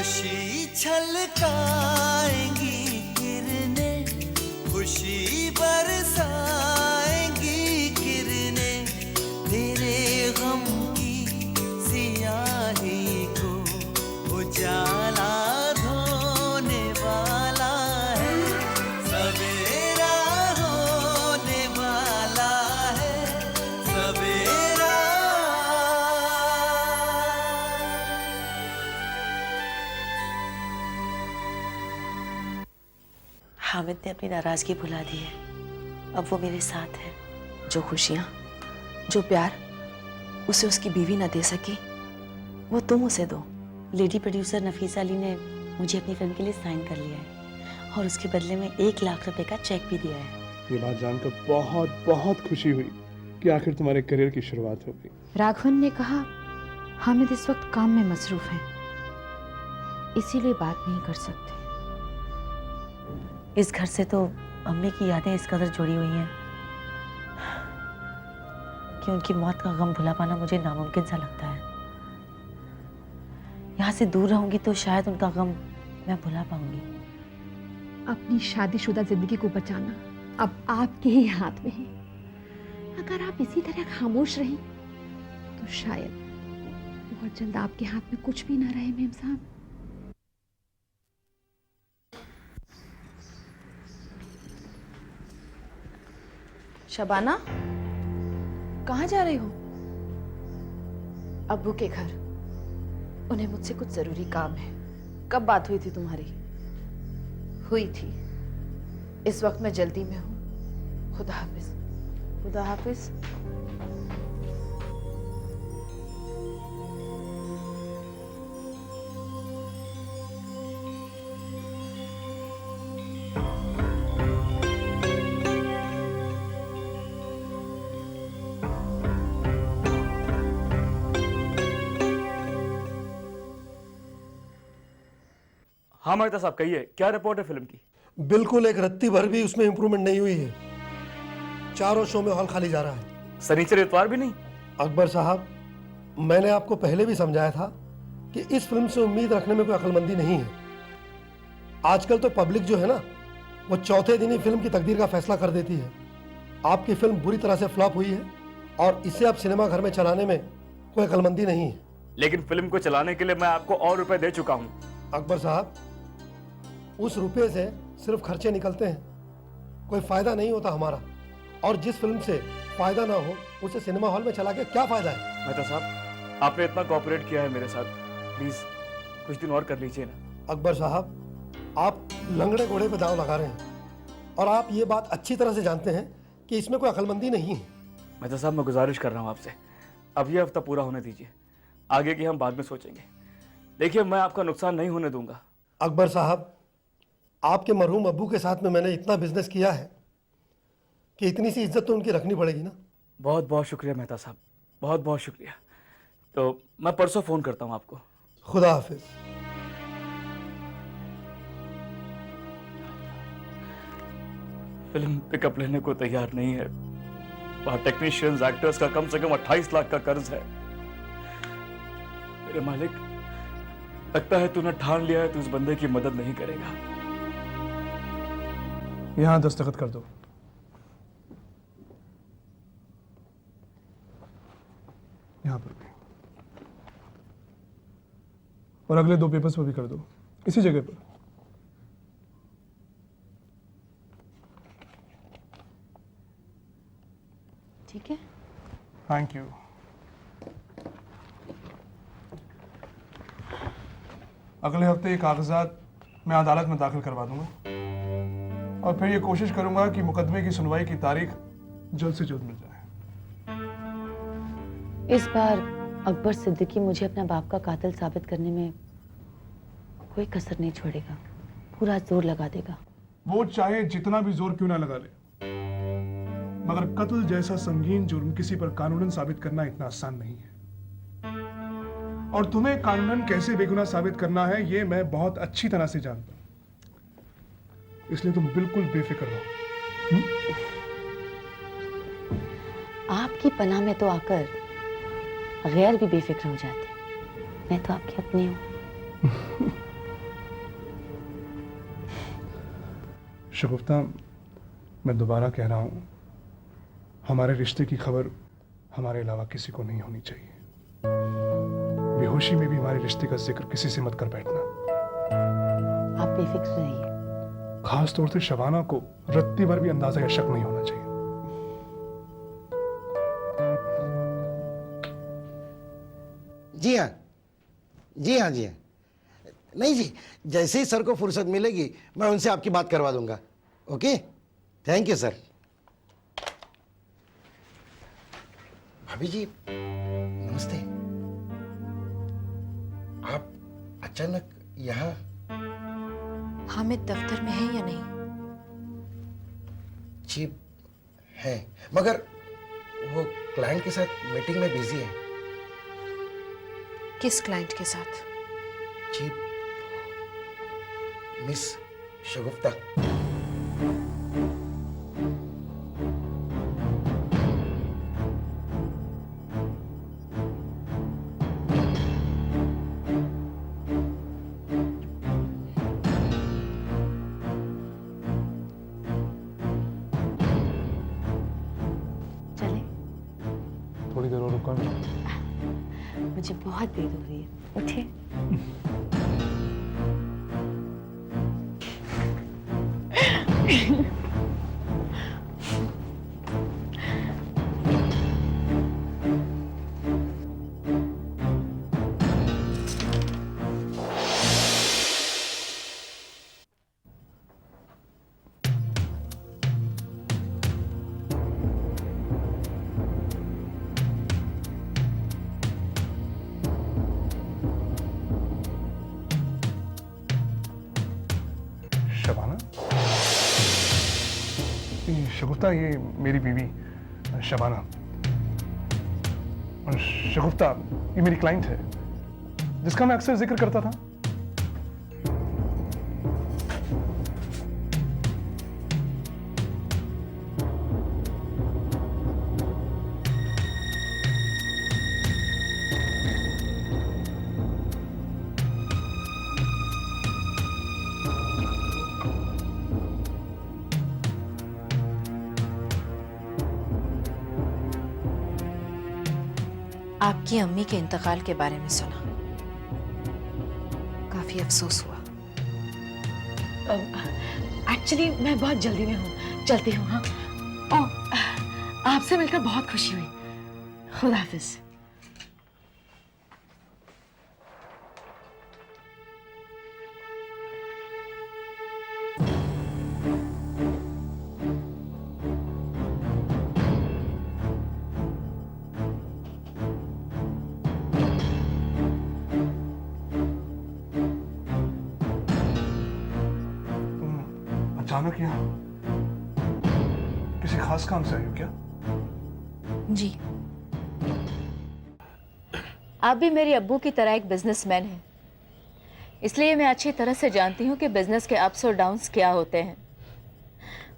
खुशी छलकाएंगी किरणें, खुशी बरसाएंगी किरणें, तेरे गम की सियाही को उजाला धोने वाला है, सवेरा होने वाला है, सवेरा। हामिद ने अपनी नाराजगी भुला दी है, अब वो मेरे साथ है। जो खुशियाँ, जो प्यार उसे उसकी बीवी ना दे सकी, वो तुम उसे दो। लेडी प्रोड्यूसर नफीसा अली ने मुझे अपनी फिल्म के लिए साइन कर लिया है और उसके बदले में 1 लाख रुपए का चेक भी दिया है। ये बात जानकर बहुत बहुत खुशी हुई कि आखिर तुम्हारे करियर की शुरुआत हो गई। राघवन ने कहा हामिद इस वक्त काम में मसरूफ हैं, इसीलिए बात नहीं कर सकते। इस घर से तो अम्मी की यादें इस कदर जुड़ी हुई हैं कि उनकी मौत का गम भुला पाना मुझे नामुमकिन सा लगता है। यहाँ से दूर रहूंगी तो शायद उनका गम मैं भुला पाऊंगी। अपनी शादीशुदा जिंदगी को बचाना अब आपके ही हाथ में है। अगर आप इसी तरह खामोश रहें तो शायद बहुत जल्द आपके हाथ में कुछ भी ना रहे मेम साहब। शबाना, कहाँ जा रही हो? अब्बू के घर, उन्हें मुझसे कुछ जरूरी काम है। कब बात हुई थी तुम्हारी? हुई थी। इस वक्त मैं जल्दी में हूँ। खुदा हाफिज। खुदा हाफिज। हाँ मेहता साहब, कहिए क्या रिपोर्ट है फिल्म की? बिल्कुल एक रत्ती भर भी उसमें इंप्रूवमेंट नहीं हुई है। चारों शो में हॉल खाली जा रहा है। शनिचर इतवार भी नहीं? अकबर साहब, मैंने आपको पहले भी समझाया था कि इस फिल्म से उम्मीद रखने में कोई अक्लमंदी नहीं है। आजकल तो पब्लिक जो है ना, वो चौथे दिन ही फिल्म की तकदीर का फैसला कर देती है। आपकी फिल्म बुरी तरह से फ्लॉप हुई है और इसे अब सिनेमा घर में चलाने में कोई अक्लमंदी नहीं है। लेकिन फिल्म को चलाने के लिए मैं आपको और रुपए दे चुका हूँ। अकबर साहब, उस रुपये से सिर्फ खर्चे निकलते हैं, कोई फायदा नहीं होता हमारा। और जिस फिल्म से फायदा ना हो उसे सिनेमा हॉल में चला के क्या फायदा है? मेहता साहब, आपने इतना कोऑपरेट किया है मेरे साथ, प्लीज कुछ दिन और कर लीजिए ना। अकबर साहब, आप लंगड़े घोड़े पे दांव लगा रहे हैं और आप ये बात अच्छी तरह से जानते हैं कि इसमें कोई अक्लमंदी नहीं है। मेहता साहब, मैं गुजारिश कर रहा हूँ आपसे, अब ये हफ्ता पूरा होने दीजिए, आगे की हम बाद में सोचेंगे। देखिए, मैं आपका नुकसान नहीं होने दूंगा। अकबर साहब, आपके मरहूम अब्बू के साथ में मैंने इतना बिजनेस किया है कि इतनी सी इज्जत तो उनकी रखनी पड़ेगी ना। बहुत बहुत शुक्रिया मेहता साहब, बहुत बहुत शुक्रिया। तो मैं परसों फोन करता हूँ आपको। खुदा हाफिज। फिल्म पिकअप लेने को तैयार नहीं है। वहां टेक्नीशियंस, एक्टर्स का कम से कम 28 लाख का कर्ज है। मेरे मालिक, लगता है तूने ठान लिया है, तू इस बंदे की मदद नहीं करेगा। यहाँ दस्तखत कर दो। यहाँ पर भी, और अगले 2 पेपर्स पर भी कर दो, इसी जगह पर। ठीक है। Thank you. अगले हफ्ते ये कागजात मैं अदालत में दाखिल करवा दूंगा और फिर ये कोशिश करूंगा कि मुकदमे की सुनवाई की तारीख जल्द से जल्द मिल जाए। इस बार अकबर सिद्दीकी मुझे अपना बाप का कातिल साबित करने में कोई कसर नहीं छोड़ेगा, पूरा जोर लगा देगा। वो चाहे जितना भी जोर क्यों ना लगा ले, मगर कत्ल जैसा संगीन जुर्म किसी पर कानूनन साबित करना इतना आसान नहीं है। और तुम्हें कानूनन कैसे बेगुनाह साबित करना है ये मैं बहुत अच्छी तरह से जानता हूं, इसलिए तुम बिल्कुल बेफिक्र रहो। आपकी पनाह में तो आकर गैर भी बेफिक्र हो जाते हैं। मैं तो आपकी अपनी हूँ। शगुफ्ता, मैं दोबारा कह रहा हूँ, हमारे रिश्ते की खबर हमारे अलावा किसी को नहीं होनी चाहिए। बेहोशी में भी हमारे रिश्ते का जिक्र किसी से मत कर बैठना। आप बेफिक्र रहिए। खास तौर से शबाना को रत्ती भर भी अंदाजा या शक नहीं होना चाहिए। जी हाँ, जी हाँ, जी हाँ। नहीं जी, जैसे ही सर को फुर्सत मिलेगी मैं उनसे आपकी बात करवा दूंगा। Okay, thank you sir. भाभी जी नमस्ते। आप अचानक यहाँ? हामिद दफ्तर में है या नहीं? जी है, मगर वो क्लाइंट के साथ मीटिंग में बिजी है। किस क्लाइंट के साथ? जी, मिस शगुफ्ता। चले, थोड़ी देर और रुका। मुझे बहुत देर हो रही है, उठिए। शबाना, शगुफ्ता, ये मेरी बीवी शबाना। और शगुफ्ता ये मेरी क्लाइंट है जिसका मैं अक्सर जिक्र करता था। आपकी अम्मी के इंतकाल के बारे में सुना, काफी अफसोस हुआ। एक्चुअली मैं बहुत जल्दी में हूँ, चलती हूँ। हाँ, आपसे मिलकर बहुत खुशी हुई। खुदा हाफिज। अचानक यहाँ किसी खास काम से आई हो क्या? जी, आप भी मेरे अब्बू की तरह एक बिजनेसमैन हैं, इसलिए मैं अच्छी तरह से जानती हूँ कि बिजनेस के अप्स और डाउन्स क्या होते हैं।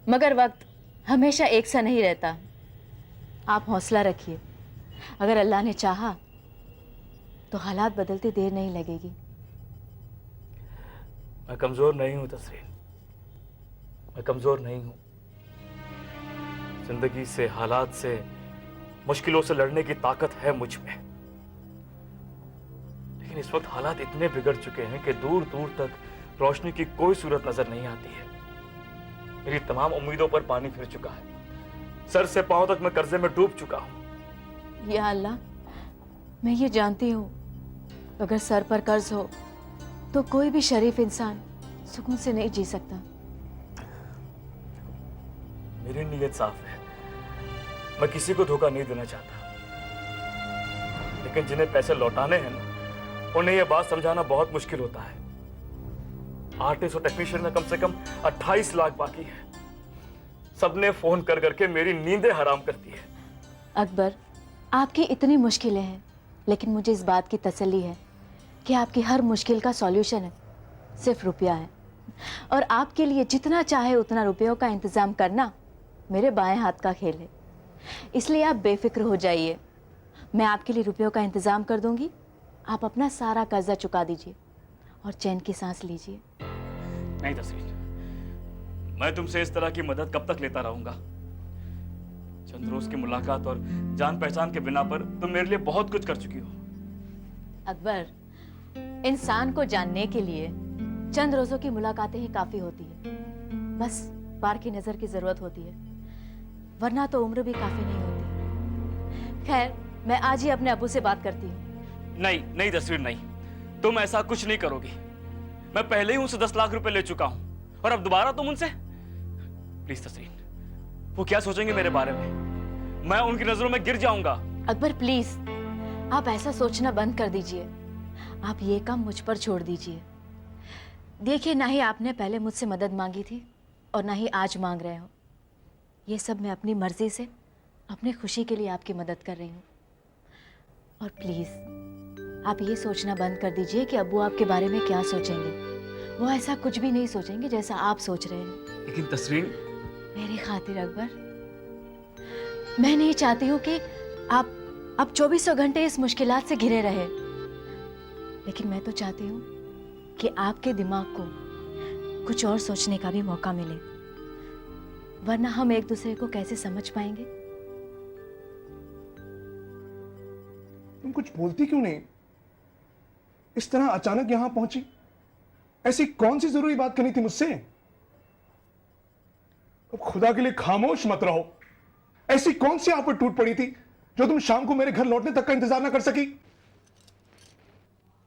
मगर वक्त हमेशा एक सा नहीं रहता। आप हौसला रखिए, अगर अल्लाह ने चाहा तो हालात बदलते देर नहीं लगेगी। मैं कमज़ोर नहीं हूँ तस्रीन, मैं कमज़ोर नहीं हूँ। जिंदगी से, हालात से, मुश्किलों से लड़ने की ताकत है मुझ में। लेकिन इस वक्त हालात इतने बिगड़ चुके हैं कि दूर दूर तक रोशनी की कोई सूरत नजर नहीं आती है। मेरी तमाम उम्मीदों पर पानी फिर चुका है। सर से पांव तक मैं कर्जे में डूब चुका हूं। या अल्लाह, मैं ये जानती हूँ अगर सर पर कर्ज हो तो कोई भी शरीफ इंसान सुकून से नहीं जी सकता। मेरी नीयत साफ है, मैं किसी को धोखा नहीं देना चाहता, लेकिन जिन्हें पैसे लौटाने हैं ना, उन्हें यह बात समझाना बहुत मुश्किल होता है। आर्टिस्ट और टेक्नीशियन में कम से कम 28 लाख बाकी है। सबने फोन कर करके मेरी नींदें हराम कर दी है। अकबर, आपकी इतनी मुश्किलें हैं, लेकिन मुझे इस बात की तसल्ली है कि आपकी हर मुश्किल का सॉल्यूशन है सिर्फ रुपया है, और आपके लिए जितना चाहे उतना रुपयों का इंतजाम करना मेरे बाएं हाथ का खेल है। इसलिए आप बेफिक्र हो जाइए, मैं आपके लिए रुपयों का इंतजाम कर दूंगी। आप अपना सारा कर्जा चुका दीजिए और चैन की सांस लीजिए। नहीं तस्वीर, मैं तुमसे इस तरह की मदद कब तक लेता रहूंगा? चंद रोज की मुलाकात और जान पहचान के बिना पर तुम मेरे लिए बहुत कुछ कर चुकी हो। अकबर, इंसान को जानने के लिए चंद रोजों की मुलाकातें ही काफी होती है। बस बार की नजर की जरूरत होती है, वरना तो उम्र भी काफी नहीं होती। खैर, मैं आज ही अपने अब्बू से बात करती हूँ। नहीं नहीं तस्वीर, नहीं, तुम ऐसा कुछ नहीं करोगी। मैं पहले ही उनसे 10 लाख रुपए ले चुका हूं और अब दोबारा तुम उनसे? प्लीज तस्वीर, वो क्या सोचेंगे मेरे बारे में? मैं उनकी नजरों में गिर जाऊंगा। अकबर प्लीज, आप ऐसा सोचना बंद कर दीजिए। आप ये काम मुझ पर छोड़ दीजिए। देखिए, ना ही आपने पहले मुझसे मदद मांगी थी और ना ही आज मांग रहे हो। ये सब मैं अपनी मर्जी से, अपनी खुशी के लिए आपकी मदद कर रही हूँ। और प्लीज आप ये सोचना बंद कर दीजिए कि अब्बू आपके बारे में क्या सोचेंगे। वो ऐसा कुछ भी नहीं सोचेंगे जैसा आप सोच रहे हैं। लेकिन तस्वीर, मेरी खातिर अकबर, मैं नहीं चाहती हूँ कि आप 24 घंटे इस मुश्किलात से घिरे रहे, लेकिन मैं तो चाहती हूँ कि आपके दिमाग को कुछ और सोचने का भी मौका मिले, वरना हम एक दूसरे को कैसे समझ पाएंगे? तुम कुछ बोलती क्यों नहीं? इस तरह अचानक यहां पहुंची, ऐसी कौन सी जरूरी बात करनी थी मुझसे? अब खुदा के लिए खामोश मत रहो। ऐसी कौन सी आप पर टूट पड़ी थी जो तुम शाम को मेरे घर लौटने तक का इंतजार ना कर सकी?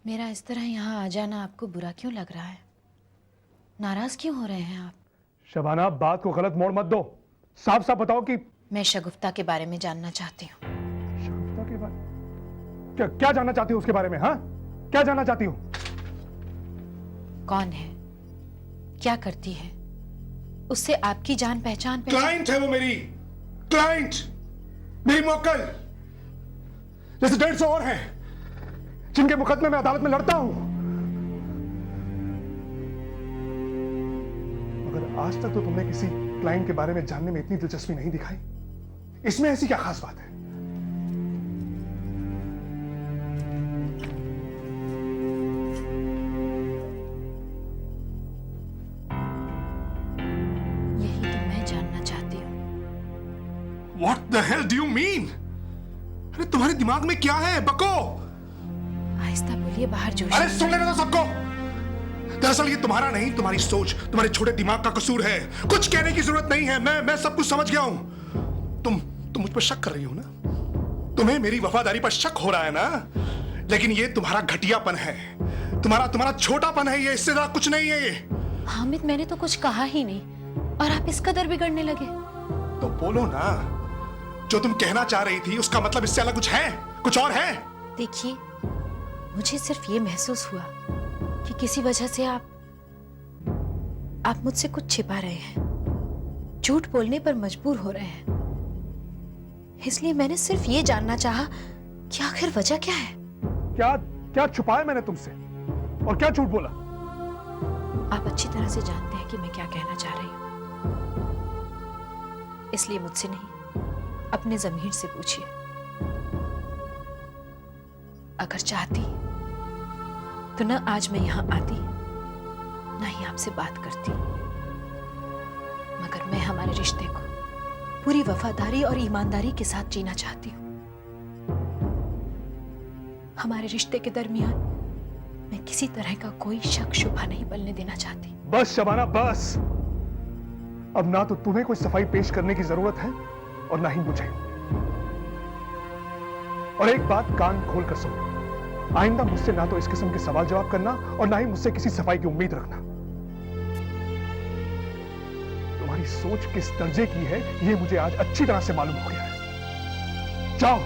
मेरा इस तरह यहाँ आ जाना आपको बुरा क्यों लग रहा है? नाराज क्यों हो रहे हैं आप? शबाना, बात को गलत मोड़ मत दो। साफ साफ बताओ कि मैं शगुफ्ता के बारे में जानना चाहती हूँ। शगुफ्ता के बारे? क्या जानना चाहती हो उसके बारे में? हाँ, क्या जानना चाहती हो? कौन है, क्या करती है, उससे आपकी जान पहचान क्लाइंट है वो, मेरी क्लाइंट, मेरी मौक्कल। जैसे 150 और हैं जिनके मुकदमे में अदालत में लड़ता हूं, मगर आज तक तो तुमने किसी क्लाइंट के बारे में जानने में इतनी दिलचस्पी नहीं दिखाई। इसमें ऐसी क्या खास बात है? यही तो मैं जानना चाहती हूँ। What the hell do you mean? अरे तुम्हारे दिमाग में क्या है? बको। आहिस्ता बोलिए, बाहर जोश। अरे सुन लेना तो सबको। दरअसल ये तुम्हारा नहीं, तुम्हारी सोच, तुम्हारे छोटे दिमाग का कसूर है। कुछ कहने की जरूरत नहीं है, मैं सब कुछ समझ गया हूं। तुम मुझ पर शक कर रही हो ना? तुम्हें मेरी वफादारी पर शक हो रहा है ना? लेकिन ये तुम्हारा घटियापन है, तुम्हारा छोटापन है, ये इससे ज्यादा कुछ नहीं है। ये हामिद, मैंने तो कुछ कहा ही नहीं और आप इस कदर बिगड़ने लगे। तो बोलो ना, जो तुम कहना चाह रही थी उसका मतलब इससे अलग कुछ है, कुछ और है। देखिए, मुझे सिर्फ ये महसूस हुआ कि किसी वजह से आप मुझसे कुछ छिपा रहे हैं, झूठ बोलने पर मजबूर हो रहे हैं। इसलिए मैंने सिर्फ ये जानना चाहा कि आखिर वजह क्या है। क्या छुपाया मैंने तुमसे और क्या झूठ बोला? आप अच्छी तरह से जानते हैं कि मैं क्या कहना चाह रही हूं, इसलिए मुझसे नहीं, अपने ज़मीर से पूछिए। अगर चाहती तो न आज मैं यहां आती, न ही आपसे बात करती, मगर मैं हमारे रिश्ते को पूरी वफादारी और ईमानदारी के साथ जीना चाहती हूं। हमारे रिश्ते के दरमियान मैं किसी तरह का कोई शक शुबा नहीं बनने देना चाहती। बस शबाना, बस। अब ना तो तुम्हें कोई सफाई पेश करने की जरूरत है और ना ही मुझे। और एक बात कान खोल कर सुनो, आइंदा मुझसे ना तो इस किस्म के सवाल जवाब करना और ना ही मुझसे किसी सफाई की उम्मीद रखना। तुम्हारी सोच किस दर्जे की है ये मुझे आज अच्छी तरह से मालूम हो गया है। जाओ,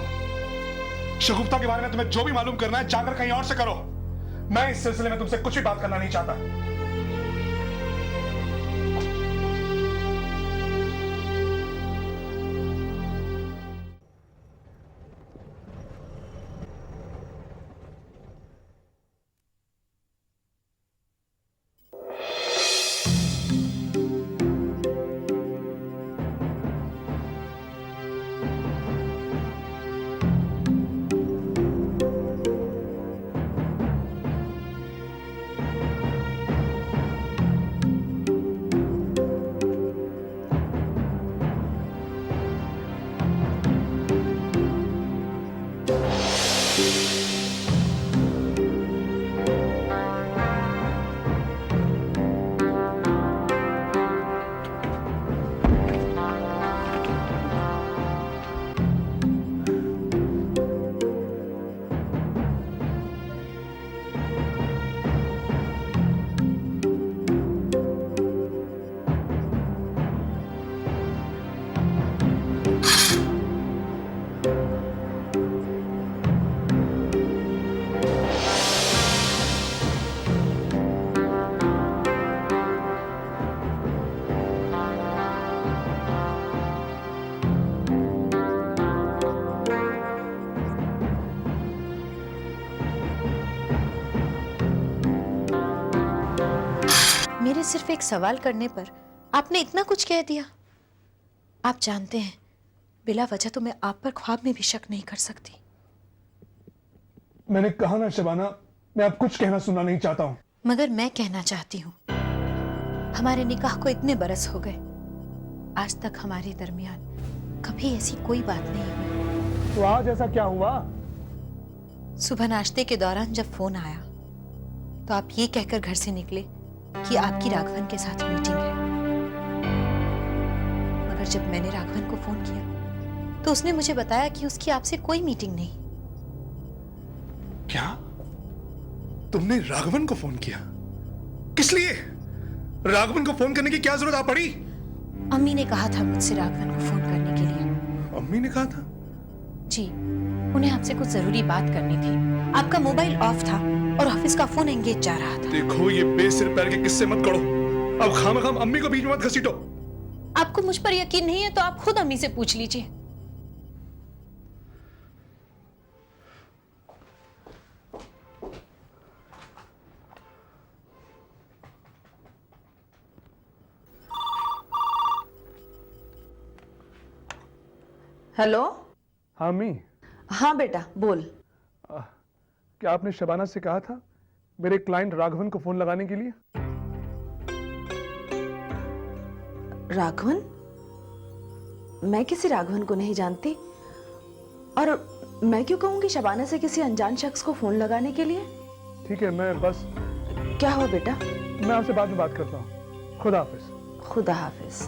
शगुफ्ता के बारे में तुम्हें जो भी मालूम करना है जाकर कहीं और से करो। मैं इस सिलसिले में तुमसे कुछ भी बात करना नहीं चाहता। मेरे सिर्फ एक सवाल करने पर आपने इतना कुछ कह दिया। आप जानते हैं बिला वजह तो मैं आप पर ख्वाब में भी शक नहीं कर सकती। मैंने कहा ना शबाना, मैं अब कुछ कहना सुनना नहीं चाहता हूं। मगर मैं कहना चाहती हूँ, हमारे निकाह को इतने बरस हो गए, आज तक हमारे दरमियान कभी ऐसी कोई बात नहीं हुई। तो आज ऐसा क्या हुआ? सुबह नाश्ते के दौरान जब फोन आया तो आप ये कहकर घर से निकले कि आपकी राघवन के साथ मीटिंग है। मगर जब मैंने राघवन को फोन किया तो उसने मुझे बताया कि उसकी आपसे कोई मीटिंग नहीं। क्या तुमने राघवन को फोन किया? किस लिए? राघवन को फोन करने की क्या जरूरत आ पड़ी? अम्मी ने कहा था मुझसे राघवन को फोन करने के लिए। अम्मी ने कहा था? जी, उन्हें आपसे कुछ जरूरी बात करनी थी। आपका मोबाइल ऑफ था और ऑफिस का फोन एंगेज जा रहा था। देखो, ये बेसिर पैर के किस्से मत करो। अब खामखाम अम्मी को बीच में मत घसीटो। आपको मुझ पर यकीन नहीं है तो आप खुद अम्मी से पूछ लीजिए। हेलो। हाँ अम्मी। हाँ बेटा बोल। क्या आपने शबाना से कहा था मेरे क्लाइंट राघवन को फोन लगाने के लिए? राघवन? मैं किसी राघवन को नहीं जानती, और मैं क्यों कहूंगी शबाना से किसी अनजान शख्स को फोन लगाने के लिए? ठीक है, मैं बस। क्या हुआ बेटा? मैं आपसे बाद में बात करता हूँ। खुदा हाफिज। खुदा हाफिज।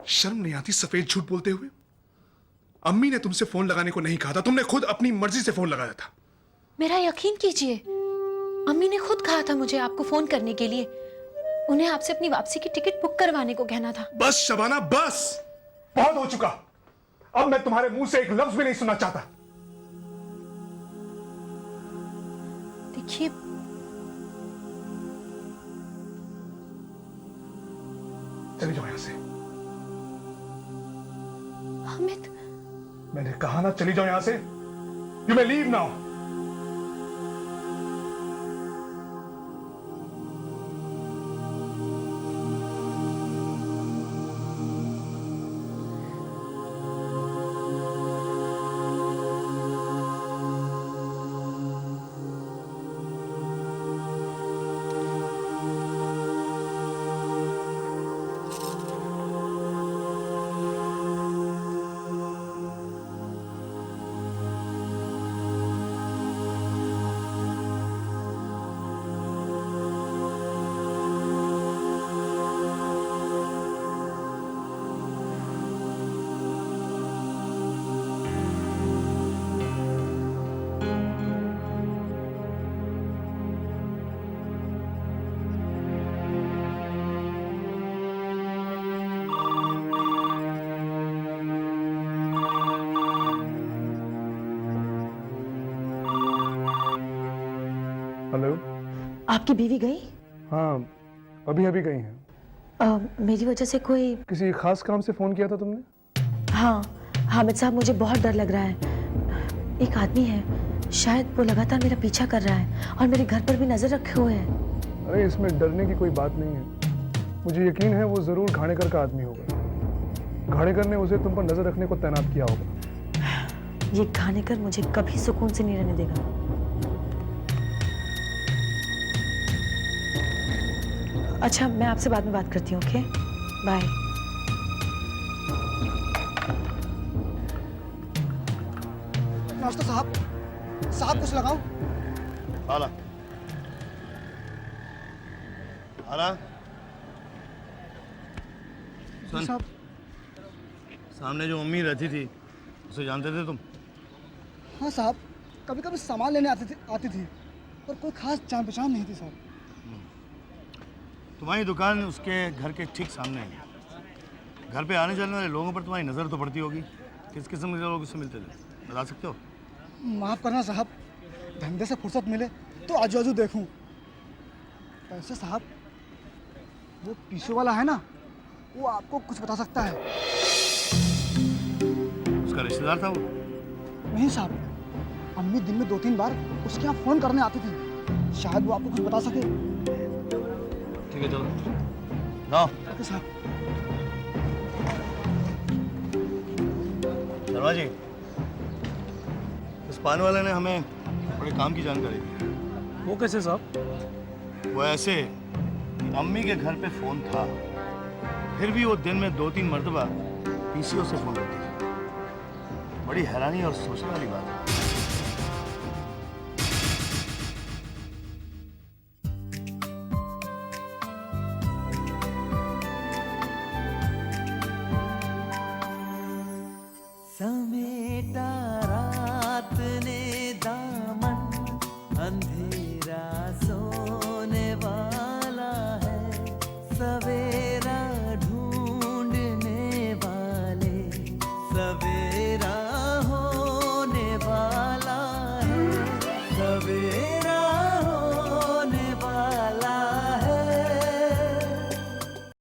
शर्म नहीं आती सफेद झूठ बोलते हुए? अम्मी ने तुमसे फोन लगाने को नहीं कहा था, तुमने खुद अपनी मर्जी से फोन लगाया था। मेरा यकीन कीजिए, अम्मी ने खुद कहा था मुझे आपको फोन करने के लिए। उन्हें आपसे अपनी वापसी की टिकट बुक करवाने को कहना था। बस शबाना बस, बहुत हो चुका। अब मैं तुम्हारे मुंह से एक लफ्ज भी नहीं सुनना चाहता। देखिए, चले जाओ यहां से। हामिद, मैंने कहा ना चली जाओ यहां से। You may leave now. Hello. आपकी बीवी गई? हाँ, अभी अभी गई हैं। मेरी वजह से कोई? किसी खास काम से फोन किया था तुमने? हाँ हामिद साहब, मुझे बहुत डर लग रहा है। एक आदमी है, शायद वो लगातार मेरा पीछा कर रहा है और मेरे घर पर भी नजर रखे हुए है। अरे इसमें डरने की कोई बात नहीं है। मुझे यकीन है वो जरूर घाणेकर का आदमी होगा। घाणेकर ने उसे तुम पर नजर रखने को तैनात किया होगा। ये घाणेकर मुझे कभी सुकून से नहीं रहने देगा। अच्छा, मैं आपसे बाद में बात करती हूँ। Okay, bye. नाश्ता साहब, साहब कुछ लगाओ। आला आला सुन, साहब, सामने जो मम्मी रहती थी उसे जानते थे तुम? हाँ साहब, कभी कभी सामान लेने आती थी, पर कोई खास जान पहचान नहीं थी साहब। तुम्हारी दुकान उसके घर के ठीक सामने है। घर पे आने जाने वाले लोगों पर तुम्हारी नज़र तो पड़ती होगी। किस किस्म के लोग उससे मिलते थे, बता सकते हो? माफ़ करना साहब, धंधे से फुर्सत मिले तो आजू आजू देखूं। वैसे साहब, वो पीछे वाला है ना, वो आपको कुछ बता सकता है। उसका रिश्तेदार था वो? नहीं साहब, अम्मी दिन में 2-3 बार उसके यहाँ फोन करने आती थी, शायद वो आपको कुछ बता सके। ठीक है चलो ना ओके साहब। शर्मा जी, इस पान वाले ने हमें बड़े काम की जानकारी दी। वो कैसे साहब? वो ऐसे कि अम्मी के घर पे फोन था, फिर भी वो दिन में 2-3 मरतबा पीसीओ से फोन करती थी। बड़ी हैरानी और सोचने वाली बात है।